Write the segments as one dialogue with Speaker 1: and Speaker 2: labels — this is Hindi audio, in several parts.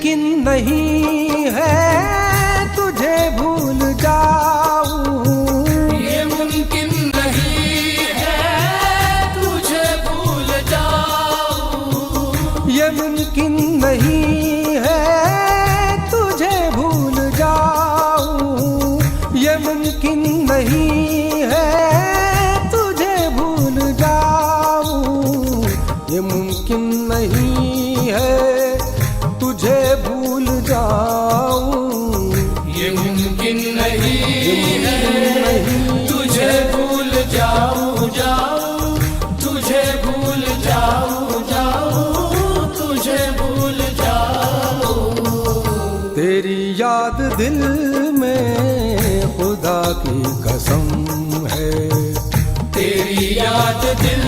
Speaker 1: मुमकिन नहीं है तुझे भूल जाऊं,
Speaker 2: ये मुमकिन नहीं है तुझे भूल जाऊं,
Speaker 1: ये मुमकिन नहीं है तुझे भूल जाऊं, ये मुमकिन नहीं है तुझे भूल जाऊं, ये मुमकिन नहीं है तुझे भूल जाऊं,
Speaker 2: ये मुमकिन नहीं है तुझे भूल जाऊं जाऊं, तुझे भूल जाऊं जाऊं, तुझे भूल जाऊं।
Speaker 1: तेरी याद दिल में खुदा की कसम है,
Speaker 2: तेरी याद दिल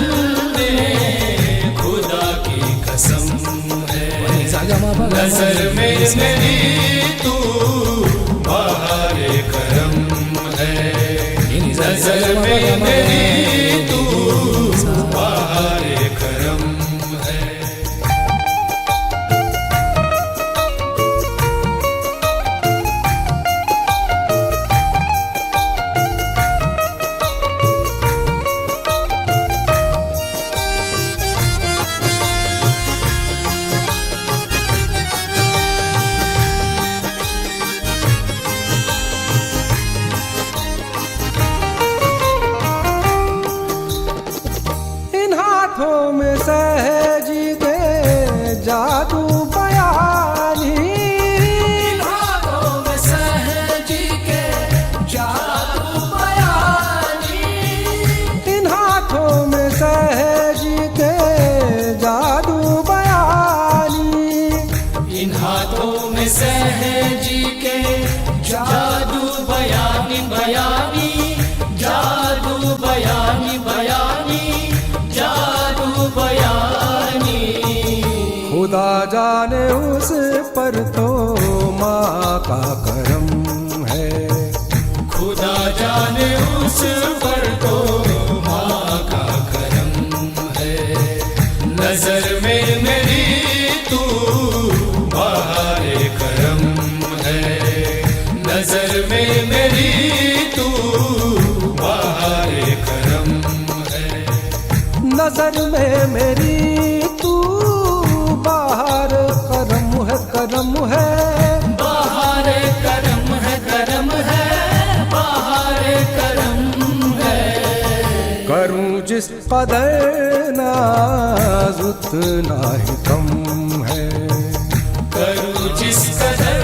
Speaker 2: में खुदा की कसम है, नजर में मेरी तू बहारे करम है, नजर में मेरी तू बहारे करम है।
Speaker 1: हाथों में सहज के जादू बयानी,
Speaker 2: इन हाथों में सहज के जादू बयानी,
Speaker 1: इन हाथों में सहज के जादू बयानी,
Speaker 2: इन हाथों में सहज के जादू बयानी बयानी, जादू बयानी बयानी, जादू बयानी।
Speaker 1: खुदा जाने उस पर तो माँ का करम है,
Speaker 2: खुदा जाने उस पर तो माँ का करम है, नजर में मेरी तू बहारे करम है, नजर में मेरी तू बहारे करम है,
Speaker 1: नजर में मेरी तू बाहर करम है, करम है,
Speaker 2: बहारे करम है, करम है, बहारे करम है।
Speaker 1: करूं जिस कदर नाज उतना ही कम है,
Speaker 2: करूं जिस कदर